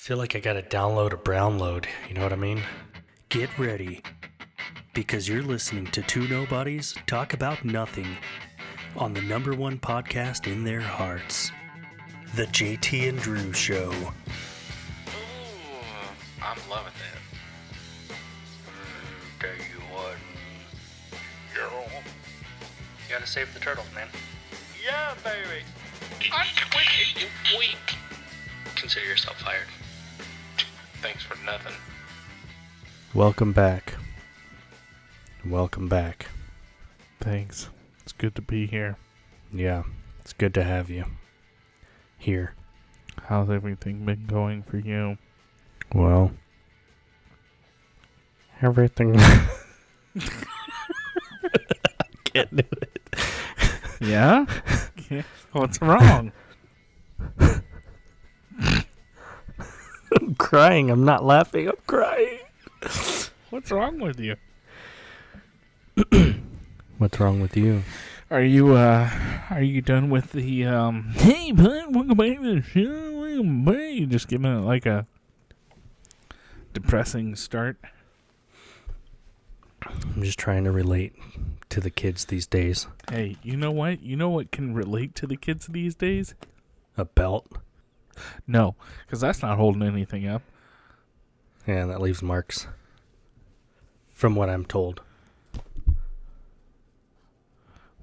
feel like I gotta download a brownload, you know what I mean? Get ready, because you're listening to two nobodies talk about nothing on the number one podcast in their hearts, The JT and Drew Show. Ooh, I'm loving that. Tell you what, girl. You gotta save the turtles, man. Yeah, baby. I'm quitting, you weak. Consider yourself fired. Thanks for nothing. Welcome back. Welcome back. Thanks. It's good to be here. Yeah, it's good to have you here. How's everything been going for you? Well, everything. Can't do it. Yeah? What's wrong? I'm crying. I'm not laughing. I'm crying. What's wrong with you? What's wrong with you? Are you done with the, hey, bud, welcome back to the show, welcome back. You just giving it like a depressing start? I'm just trying to relate to the kids these days. Hey, you know what? You know what can relate to the kids these days? A belt. No, because that's not holding anything up. Yeah, that leaves marks. From what I'm told.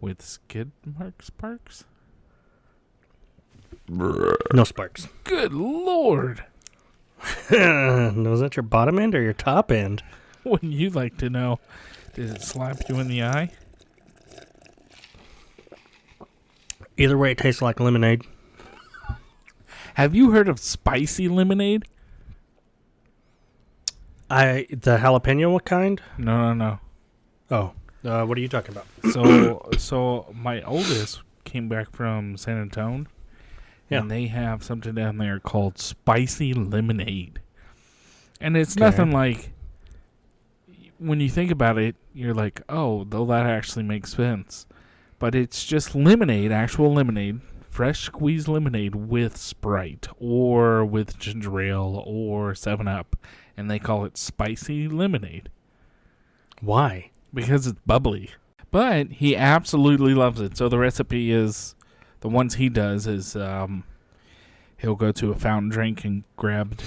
With skid marks, Parks? No sparks. Good Lord. Was that your bottom end or your top end? Wouldn't you like to know? Did it slap you in the eye? Either way, it tastes like lemonade. Have you heard of spicy lemonade? The jalapeno kind? No. Oh, what are you talking about? So my oldest came back from San Antonio, and they have something down there called spicy lemonade. And it's nothing like, when you think about it, you're like, oh, though that actually makes sense. But it's just lemonade, actual lemonade, fresh squeezed lemonade with Sprite or with ginger ale or 7-Up. And they call it spicy lemonade. Why? Because it's bubbly. But he absolutely loves it. So the recipe is, the ones he does is, he'll go to a fountain drink and grab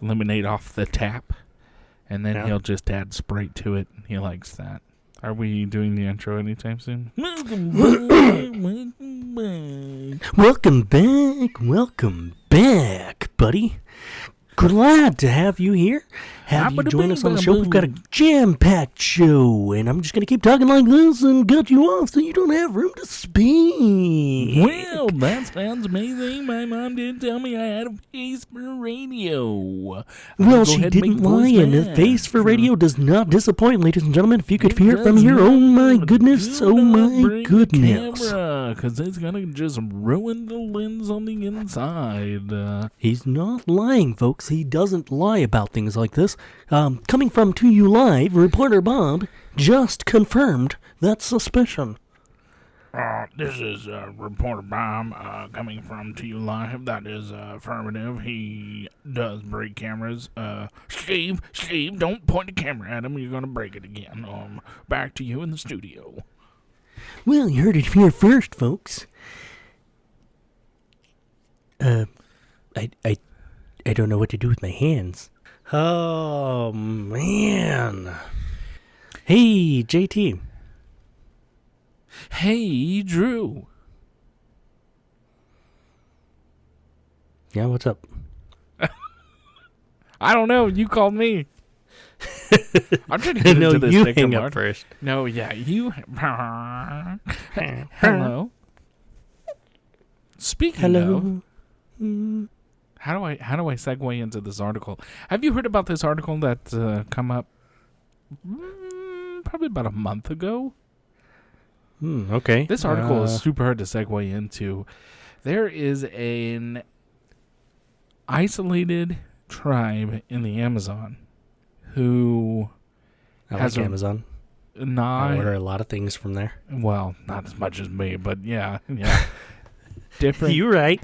lemonade off the tap. And then he'll just add Sprite to it. He likes that. Are we doing the intro anytime soon? Welcome back, buddy. Glad to have you here. Have you join us on the show. We've got a jam-packed show, and I'm just going to keep talking like this and cut you off so you don't have room to speak. Well, that sounds amazing. My mom did tell me I had a face for radio. Well, she didn't lie, and the face for radio does not disappoint, ladies and gentlemen. If you could hear it from here, oh my goodness, oh my goodness. Because it's going to just ruin the lens on the inside. He's not lying, folks. He doesn't lie about things like this. Coming from To You Live, reporter Bob just confirmed that suspicion. This is reporter Bob coming from To You Live. That is affirmative. He does break cameras. Steve, don't point the camera at him. You're going to break it again. Back to you in the studio. Well, you heard it here first, folks. I don't know what to do with my hands. Oh, man. Hey, JT. Hey, Drew. Yeah, what's up? I don't know. You called me. I'm trying to get into this. No, you hang up first. No, yeah, you. Hello. Speaking of. How do I segue into this article? Have you heard about this article that come up probably about a month ago? Okay. This article is super hard to segue into. There is an isolated tribe in the Amazon who has Amazon. I order a lot of things from there. Well, not as much as me, but yeah. Different. You're right.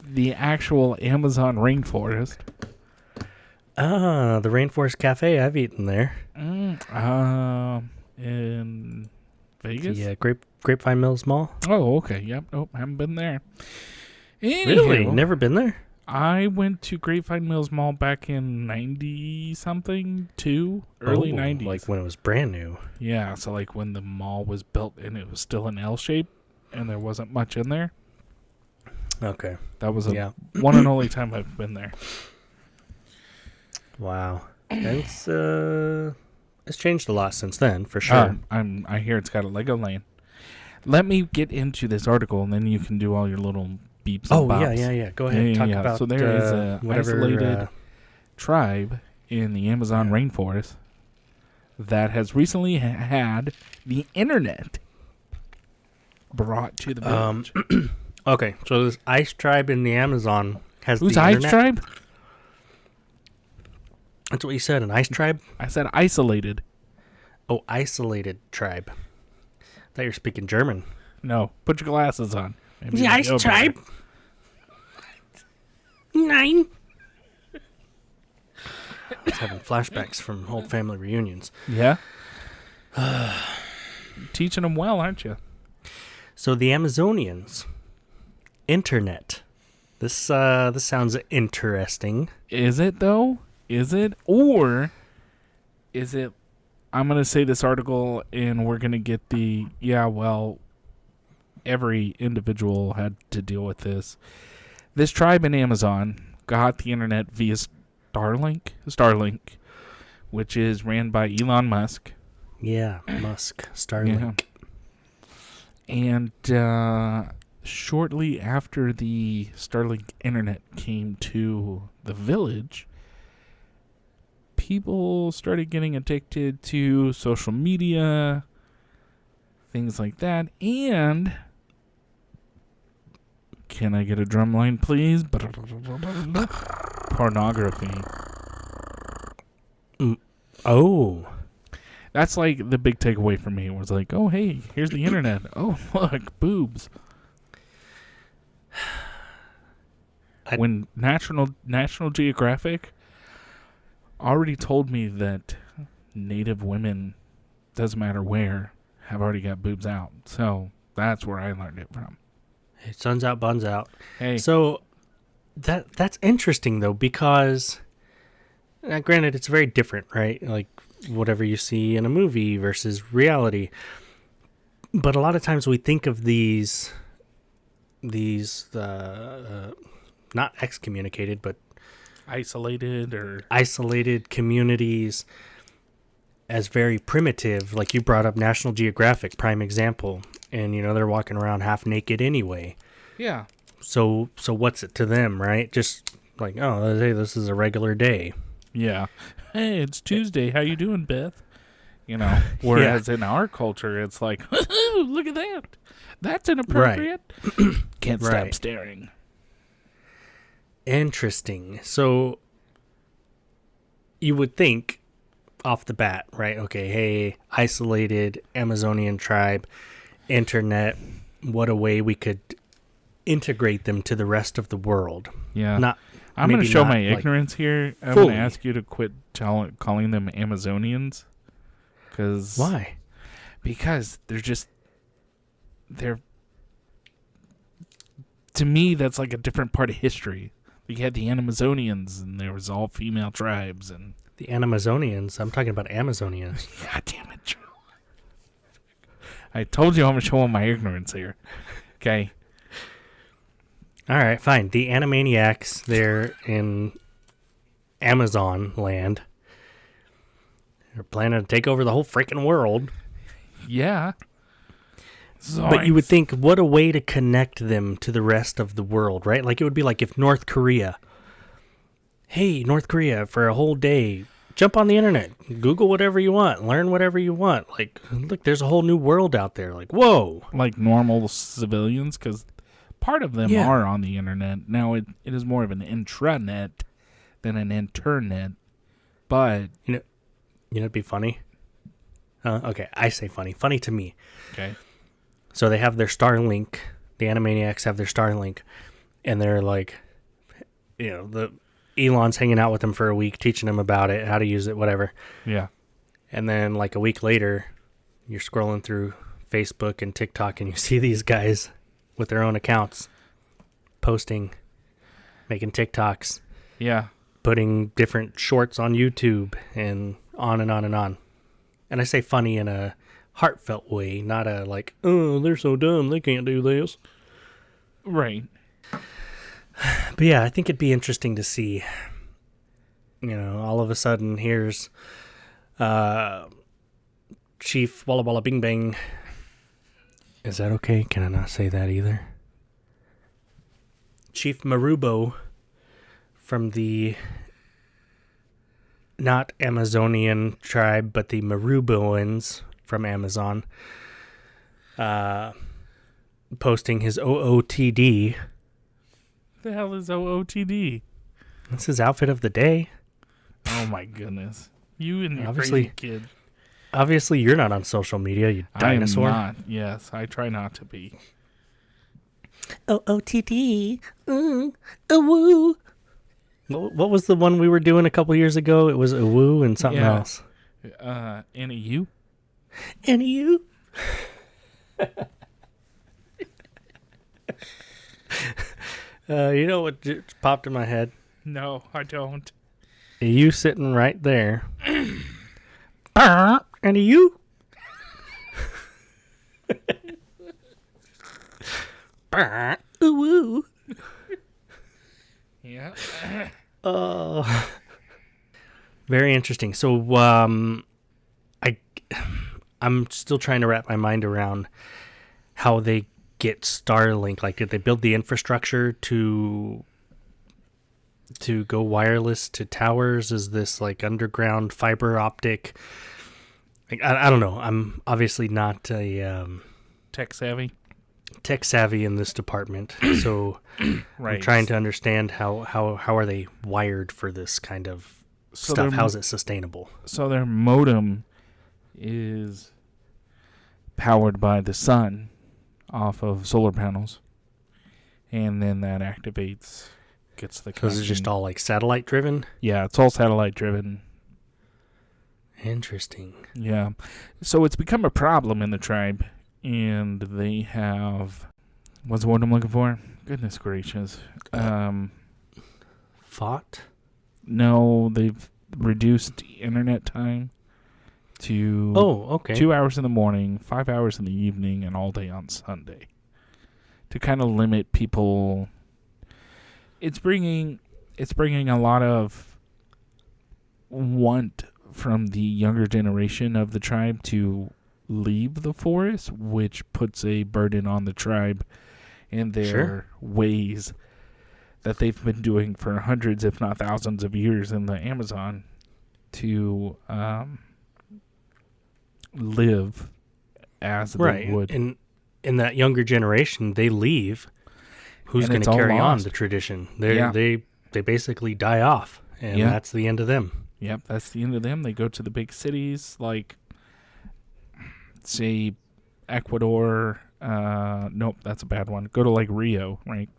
The actual Amazon rainforest The Rainforest Cafe. I've eaten there. In Vegas? Yeah, Grapevine Mills Mall. Oh, okay. Yep. Nope, haven't been there. Anywho, Really? Never been there? I went to Grapevine Mills Mall back in 90-something, early 90s. Like when it was brand new. Yeah, so like when the mall was built and it was still an L shape and there wasn't much in there. Okay. That was one and only time I've been there. Wow. It's changed a lot since then, for sure. I hear it's got a Lego lane. Let me get into this article and then you can do all your little beeps and bops. Yeah. Go ahead. Talk about so there is a isolated tribe in the Amazon rainforest that has recently had the internet brought to the village. Okay, so this ice tribe in the Amazon has Who's the ice internet? tribe? That's what you said, an ice tribe? I said isolated. Oh, isolated tribe. I thought you were speaking German. No, put your glasses on. Maybe The ice tribe? Nine. I was having flashbacks from old family reunions. Yeah? Teaching them well, aren't you? So the Amazonians, internet. This sounds interesting. Is it, though? Is it? Or is it... I'm going to say this article and we're going to get the... Yeah, well, every individual had to deal with this. This tribe in Amazon got the internet via Starlink, which is ran by Elon Musk. Yeah, Musk, Starlink. Yeah. And shortly after the Starlink internet came to the village, people started getting addicted to social media, things like that, and... Can I get a drum line, please? Pornography. Oh. That's like the big takeaway for me. It was like, oh, hey, here's the internet. Oh, look, boobs. When National Geographic already told me that Native women, doesn't matter where, have already got boobs out. So that's where I learned it from. Hey, sun's out, buns out. Hey. So that's interesting, though, because granted, it's very different, right? Like whatever you see in a movie versus reality. But a lot of times we think of these not excommunicated, but isolated communities as very primitive. Like you brought up National Geographic, prime example. And, they're walking around half naked anyway. Yeah. So what's it to them, right? Just like, oh, hey, this is a regular day. Yeah. Hey, it's Tuesday. How you doing, Beth? Whereas in our culture, it's like, look at that. That's inappropriate. Right. Can't stop staring. Interesting. So you would think off the bat, right? Okay, hey, isolated Amazonian tribe, internet, what a way we could integrate them to the rest of the world. Yeah. I'm going to show my ignorance here. I'm going to ask you to quit calling them Amazonians. Why? Because they're to me, that's like a different part of history. You had the Amazonians, and there was all female tribes. And the Amazonians? I'm talking about Amazonians. God damn it, Joe. I told you I'm showing my ignorance here. Okay. All right, fine. The Animaniacs, they're in Amazon land. They're planning to take over the whole freaking world. Yeah. But you would think, what a way to connect them to the rest of the world, right? Like, it would be like if North Korea, hey, North Korea, for a whole day, jump on the internet, Google whatever you want, learn whatever you want. Like, look, there's a whole new world out there. Like, whoa. Like normal civilians, because part of them are on the internet. Now, it is more of an intranet than an internet. But... it'd be funny. Okay, I say funny. Funny to me. Okay. So they have their Starlink. The Animaniacs have their Starlink. And they're like, Elon's hanging out with him for a week, teaching him about it, how to use it, whatever. Yeah. And then like a week later, you're scrolling through Facebook and TikTok and you see these guys with their own accounts posting, making TikToks. Yeah. Putting different shorts on YouTube and on and on and on. And I say funny in a heartfelt way, not a like, oh, they're so dumb, they can't do this. Right. But yeah, I think it'd be interesting to see, all of a sudden here's Chief Walla Walla Bing Bang. Is that okay? Can I not say that either? Chief Marubo from the not Amazonian tribe, but the Maruboans from Amazon, posting his OOTD. The hell is OOTD? That's his outfit of the day. Oh my goodness. You and your Obviously, crazy kid. Obviously, you're not on social media, you dinosaur. I am not. Yes, I try not to be. OOTD. Woo. What was the one we were doing a couple years ago? It was a woo and something else. Annie, you? Annie, you? You know what just popped in my head? No, I don't. You sitting right there. Annie, you? Woo. Yeah. Very interesting. So, I'm still trying to wrap my mind around how they get Starlink. Like, did they build the infrastructure to go wireless to towers? Is this like underground fiber optic? Like, I don't know. I'm obviously not a tech savvy in this department, so right. I'm trying to understand how are they wired for this kind of stuff? How's it sustainable? So their modem is powered by the sun off of solar panels, and then that gets the connection. So is it just all like satellite driven? Yeah, it's all satellite driven. Interesting. Yeah. So it's become a problem in the tribe, and they have... What's the word I'm looking for? Goodness gracious. Fought? No, they've reduced internet time to 2 hours in the morning, 5 hours in the evening, and all day on Sunday. To kind of limit people... It's bringing a lot of want from the younger generation of the tribe to leave the forest, which puts a burden on the tribe and their ways that they've been doing for hundreds, if not thousands of years in the Amazon to live as they would. And in that younger generation, they leave. Who's going to carry on the tradition? They basically die off, and that's the end of them. Yep, that's the end of them. They go to the big cities like, say, Ecuador. Nope, that's a bad one. Go to like Rio, right?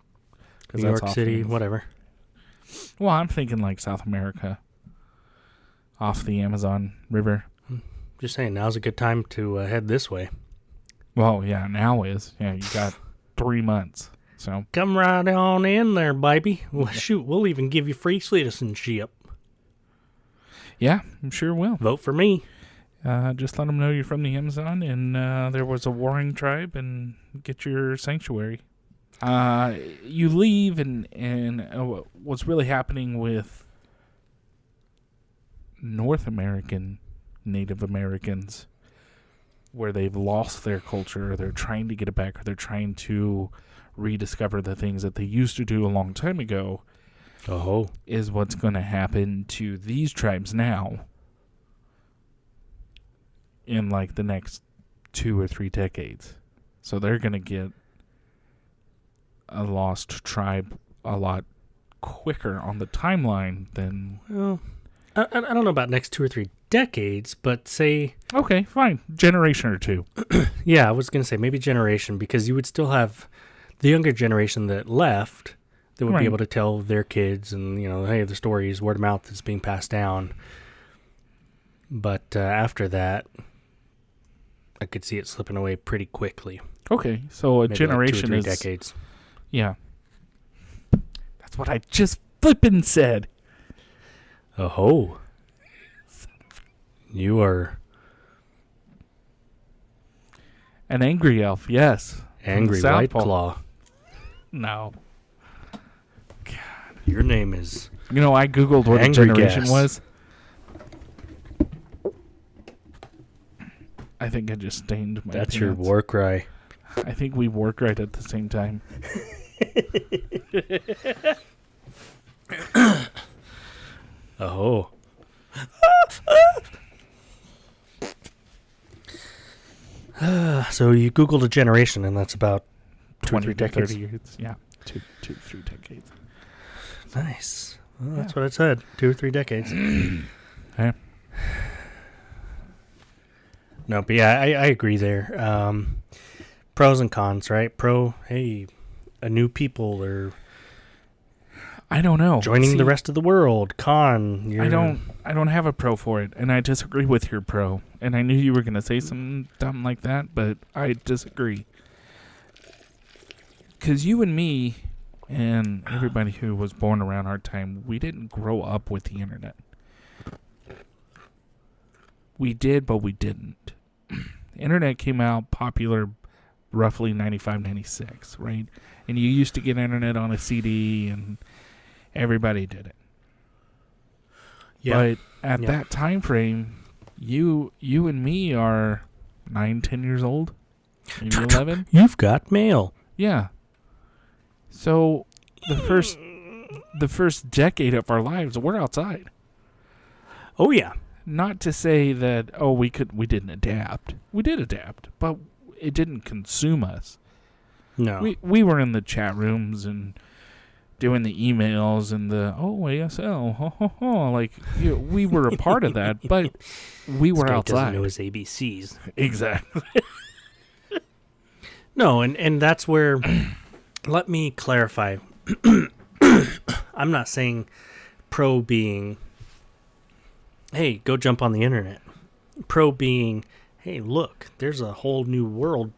New York City, whatever. Well, I'm thinking like South America, off the Amazon River. Just saying, now's a good time to head this way. Well, yeah, now is. Yeah, you got 3 months. So come right on in there, baby. Well, shoot, we'll even give you free citizenship. Yeah, I'm sure will. Vote for me. Just let them know you're from the Amazon and there was a warring tribe and get your sanctuary. You leave and what's really happening with North American Native Americans, where they've lost their culture, or they're trying to get it back, or they're trying to rediscover the things that they used to do a long time ago, is what's going to happen to these tribes now in like the next 2 or 3 decades. So they're going to get a lost tribe a lot quicker on the timeline than... Well, I don't know about next 2 or 3 decades, but say... Okay, fine. Generation or 2. Yeah, I was going to say maybe generation, because you would still have the younger generation that left They would be able to tell their kids and, hey, the stories, word of mouth is being passed down. But after that, I could see it slipping away pretty quickly. Okay, so a Maybe generation like 2 or 3 is... decades. Yeah. That's what I just flippin' said. Oh. You are... An angry elf, yes. Angry White Claw. No. God. Your name is... I Googled what a generation was. I think I just stained my That's pants. your war cry. I think we work right at the same time. Oh. So you Googled a generation, and that's about 2 or 3 decades. 30 years. Yeah, 2, 3 decades. Nice. Well, that's what I said. 2 or 3 decades. Okay. No, but yeah, I agree there. Pros and cons, right? Pro, hey, a new people or I don't know. Joining the rest of the world. Con, I don't have a pro for it, and I disagree with your pro. And I knew you were going to say something dumb like that, but I disagree. Because you and me and everybody who was born around our time, we didn't grow up with the internet. We did, but we didn't. The internet came out popular roughly 95, 96, right? And you used to get internet on a CD, and everybody did it. Yeah. But at that time frame, you and me are 9, 10 years old. Maybe 11. You've got mail. Yeah. So the first decade of our lives, we're outside. Oh yeah. Not to say that we didn't adapt. We did adapt, but it didn't consume us. No. We were in the chat rooms and doing the emails and the ASL, like we were a part of that, but we were outside. Doesn't know his ABCs. Exactly. No, and that's where. Let me clarify. I'm not saying pro being, hey, go jump on the internet. Pro being, hey, look, there's a whole new world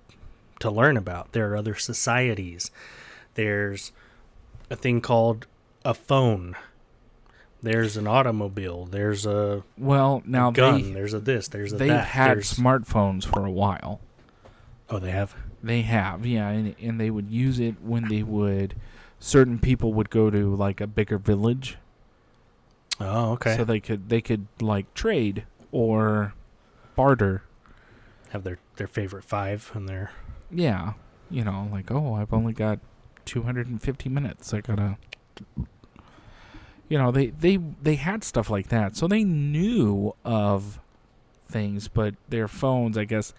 to learn about. There are other societies. There's a thing called a phone. There's an automobile. There's a gun. There's a this. There's a that. They've had smartphones for a while. Oh, they have? They have, yeah, and they would use it when certain people would go to like a bigger village. Oh, okay. So they could like trade or barter. Have their favorite 5 and their... Yeah, like, I've only got 250 minutes. I gotta... They had stuff like that. So they knew of things, but their phones, I guess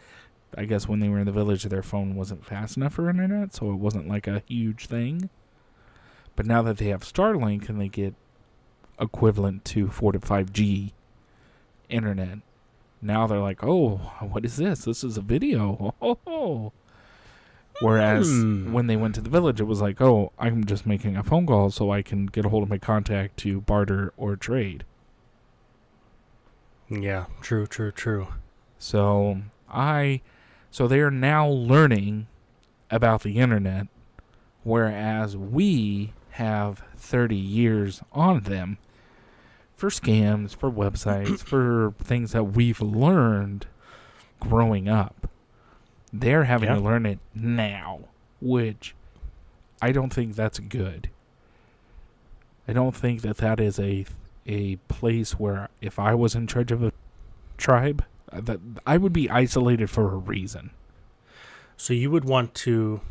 when they were in the village, their phone wasn't fast enough for internet, so it wasn't like a huge thing. But now that they have Starlink and they get equivalent to 4 to 5G internet, now they're like, oh, what is this? This is a video. Oh. Whereas when they went to the village, it was like, oh, I'm just making a phone call so I can get a hold of my contact to barter or trade. Yeah, true. So they are now learning about the internet, whereas we have 30 years on them for scams, for websites, for things that we've learned growing up. They're having to learn it now, which I don't think that's good. I don't think that is a place where if I was in charge of a tribe, that I would be isolated for a reason. So you would want to...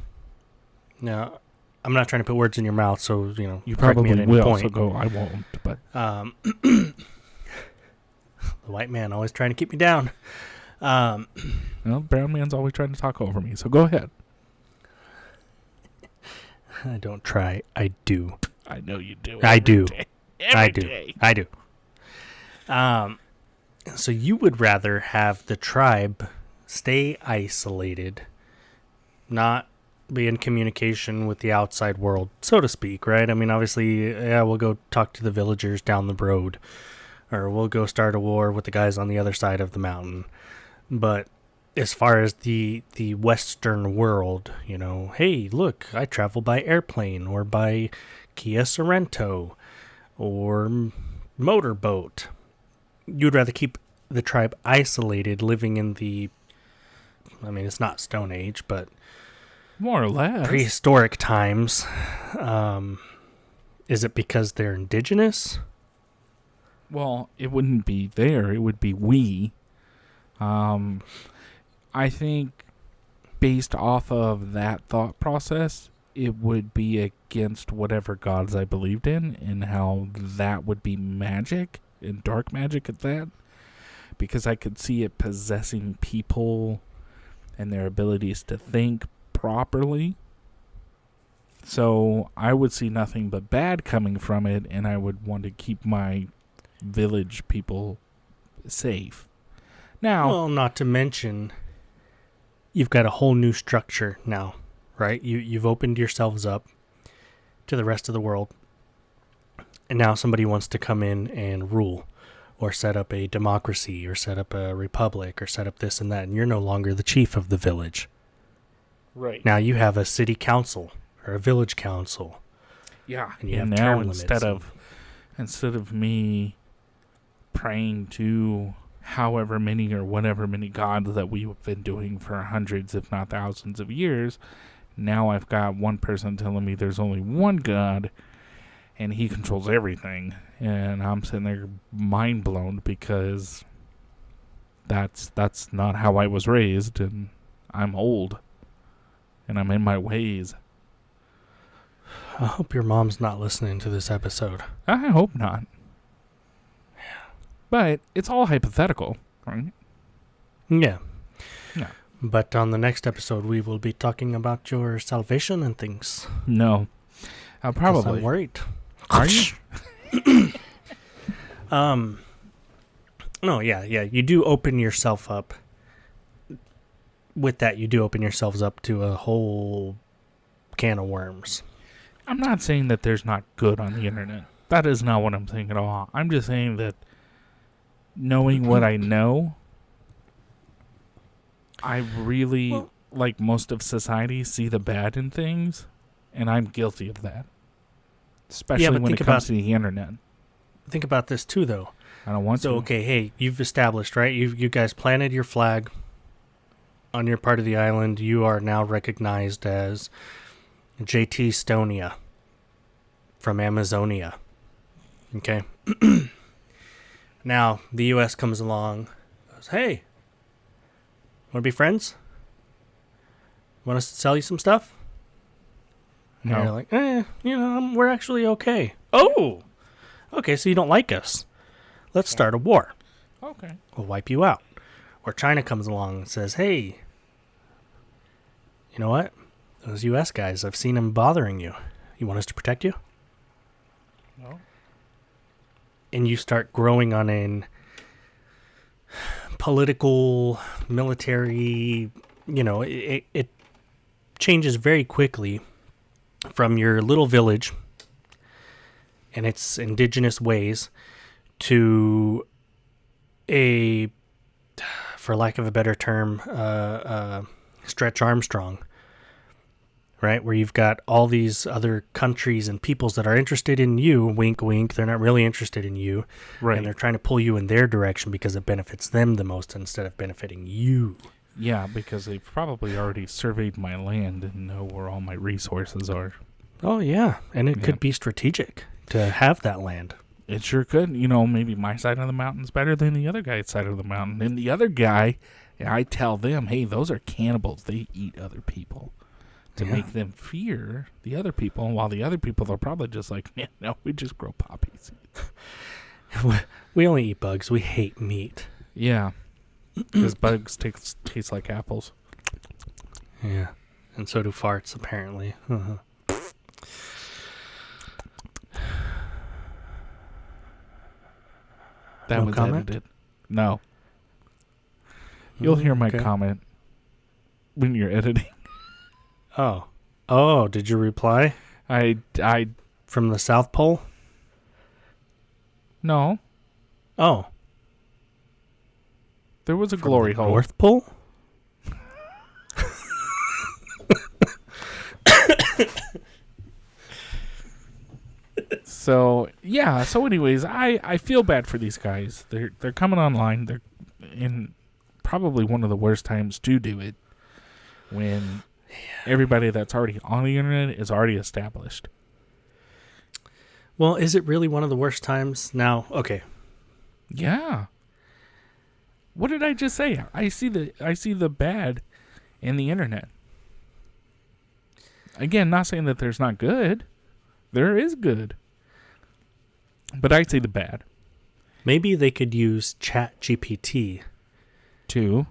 Now, I'm not trying to put words in your mouth, so, you probably me at will, point. so go, I won't, but... the white man always trying to keep me down. Well, brown man's always trying to talk over me, so go ahead. I don't try. I do. I know you do. I do. Every day. I do. So you would rather have the tribe stay isolated, not be in communication with the outside world, so to speak, right? I mean, obviously, yeah, we'll go talk to the villagers down the road, or we'll go start a war with the guys on the other side of the mountain. But as far as the Western world, you know, hey, look, I travel by airplane or by Kia Sorento or motorboat. You'd rather keep the tribe isolated, living in the, I mean, it's not Stone Age, but more or less prehistoric times. Is it because they're indigenous? Well, it wouldn't be there. It would be we. I think based off of that thought process, it would be against whatever gods I believed in and how that would be magic and dark magic at that. Because I could see it possessing people and their abilities to think properly. So I would see nothing but bad coming from it, and I would want to keep my village people safe. Now, well, not to mention, you've got a whole new structure now, right? You've opened yourselves up to the rest of the world, and now somebody wants to come in and rule, or set up a democracy, or set up a republic, or set up this and that, and you're no longer the chief of the village. Right. Now you have a city council, or a village council. Yeah. And you have now term instead limits. of me praying to however many or whatever many gods that we've been doing for hundreds, if not thousands of years, now I've got one person telling me there's only one God and he controls everything. And I'm sitting there mind blown because that's not how I was raised, and I'm old and I'm in my ways. I hope your mom's not listening to this episode. I hope not. But it's all hypothetical, right? Yeah. Yeah. But on the next episode, we will be talking about your salvation and things. No. I'll probably. I'm worried. Are you? No, yeah. You do open yourself up. With that, you do open yourselves up to a whole can of worms. I'm not saying that there's not good on the internet. That is not what I'm saying at all. I'm just saying that knowing what I know, I really, like most of society, see the bad in things, and I'm guilty of that. Especially when it comes to the internet. Think about this too, though. I don't want to. So, okay, hey, you've established, right? You guys planted your flag on your part of the island. You are now recognized as JT Stonia from Amazonia. Okay? Now, the U.S. comes along, goes, hey, want to be friends? Want us to sell you some stuff? No. And you're like, we're actually okay. Oh! Okay, so you don't like us. Let's start a war. Okay. We'll wipe you out. Or China comes along and says, hey, you know what? Those U.S. guys, I've seen them bothering you. You want us to protect you? No. And you start growing on an political, military, it changes very quickly from your little village and its indigenous ways to a, for lack of a better term, Stretch Armstrong, right? Where you've got all these other countries and peoples that are interested in you, wink, wink, they're not really interested in you, right? And they're trying to pull you in their direction because it benefits them the most instead of benefiting you. Yeah, because they've probably already surveyed my land and know where all my resources are. Oh, yeah, and it could be strategic to have that land. It sure could. Maybe my side of the mountain's better than the other guy's side of the mountain. And the other guy, I tell them, hey, those are cannibals. They eat other people to make them fear the other people. While the other people are probably just like, man, no, we just grow poppy seeds. We only eat bugs. We hate meat. Yeah. Because bugs taste like apples. Yeah. And so do farts, apparently. Uh-huh. That was comment? edited. No. You'll hear my comment when you're editing. Oh, Oh, did you reply? I From the South Pole? No. Oh. There was a From glory the hole. North Pole? So anyways, I feel bad for these guys. They're coming online. They're in probably one of the worst times to do it, when everybody that's already on the internet is already established. Well, is it really one of the worst times? Now, okay. Yeah. What did I just say? I see the bad in the internet. Again, not saying that there's not good. There is good. But I see the bad. Maybe they could use ChatGPT to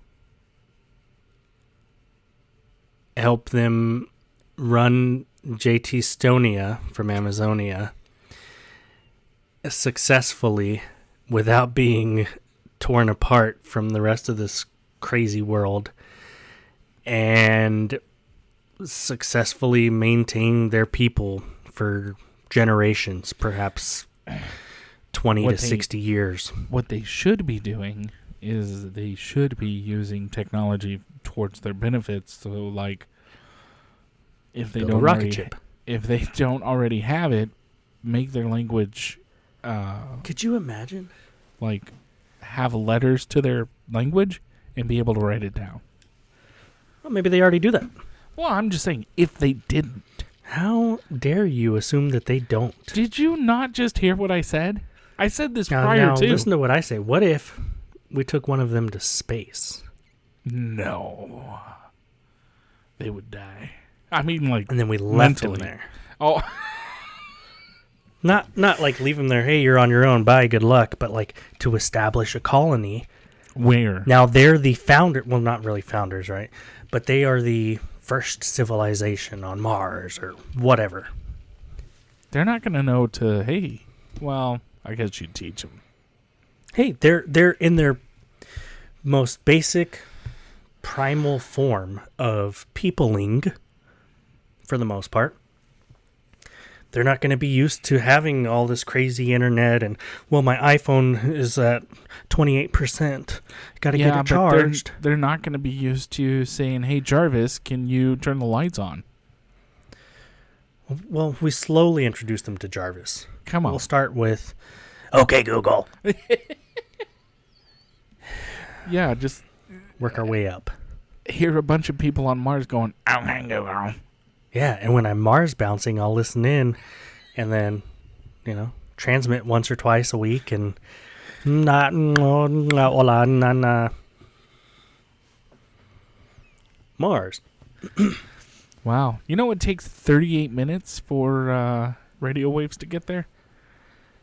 help them run JT Stonia from Amazonia successfully without being torn apart from the rest of this crazy world, and successfully maintain their people for generations, perhaps 20 to 60 years. What they should be doing is they should be using technology towards their benefits. So, like, if they don't already have it, make their language. Could you imagine? Like, have letters to their language and be able to write it down. Well, maybe they already do that. Well, I'm just saying, if they didn't. How dare you assume that they don't? Did you not just hear what I said? I said this prior now, to. Listen to what I say. What if we took one of them to space? No. They would die. I mean, like, and then we left them there. Oh. Not like leave them there, hey, you're on your own, bye, good luck, but like to establish a colony. Where? Now they're the founder, well, not really founders, right? But they are the first civilization on Mars or whatever. They're not going to know to, hey, well, I guess you'd teach them. Hey, they're in their most basic primal form of peopling for the most part. They're not going to be used to having all this crazy internet and, well, my iPhone is at 28%. Got to get it charged. They're not going to be used to saying, hey, Jarvis, can you turn the lights on? Well, we slowly introduce them to Jarvis. Come on. We'll start with, okay, Google. Yeah, just work our way up. Hear a bunch of people on Mars going, oh, Google. Yeah, and when I'm Mars bouncing, I'll listen in and then, transmit once or twice a week and Mars. Wow. You know it takes 38 minutes for radio waves to get there?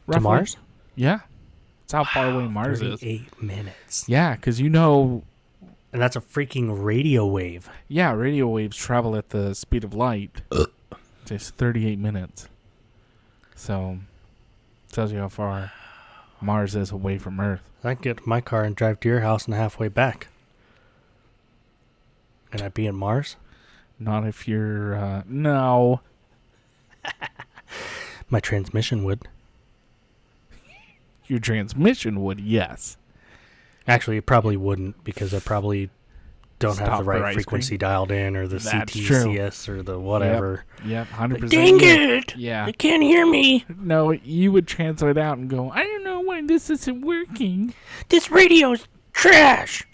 Roughly? To Mars? Yeah. That's how far away Mars 38 is. 38 minutes. Yeah, because and that's a freaking radio wave. Yeah, radio waves travel at the speed of light. Just 38 minutes. So, tells you how far Mars is away from Earth. I can get in my car and drive to your house and halfway back. Can I be in Mars? Not if you're, no. My transmission would. Your transmission would, yes. Actually, it probably wouldn't because I probably don't have the right frequency dialed in or the CTCS or the whatever. Yep, 100%. Dang it! Yeah. They can't hear me. No, you would translate out and go, I don't know why this isn't working. This radio's trash.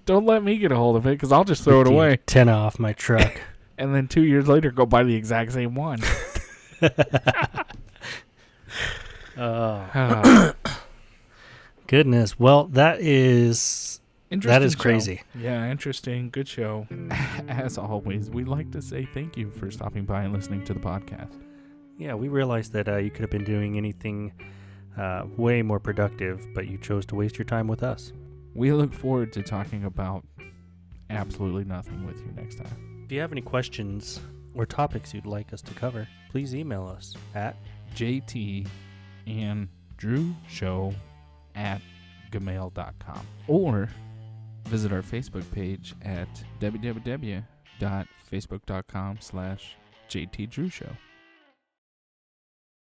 Don't let me get a hold of it because I'll just throw it away. 10 off my truck. And then 2 years later, go buy the exact same one. Goodness. Well, that is crazy. Yeah, interesting. Good show. As always, we'd like to say thank you for stopping by and listening to the podcast. Yeah, we realized that you could have been doing anything way more productive, but you chose to waste your time with us. We look forward to talking about absolutely nothing with you next time. If you have any questions or topics you'd like us to cover, please email us at jtandrewshow@gmail.com or visit our Facebook page at www.facebook.com/JT www.facebook.com/JTDrewShow.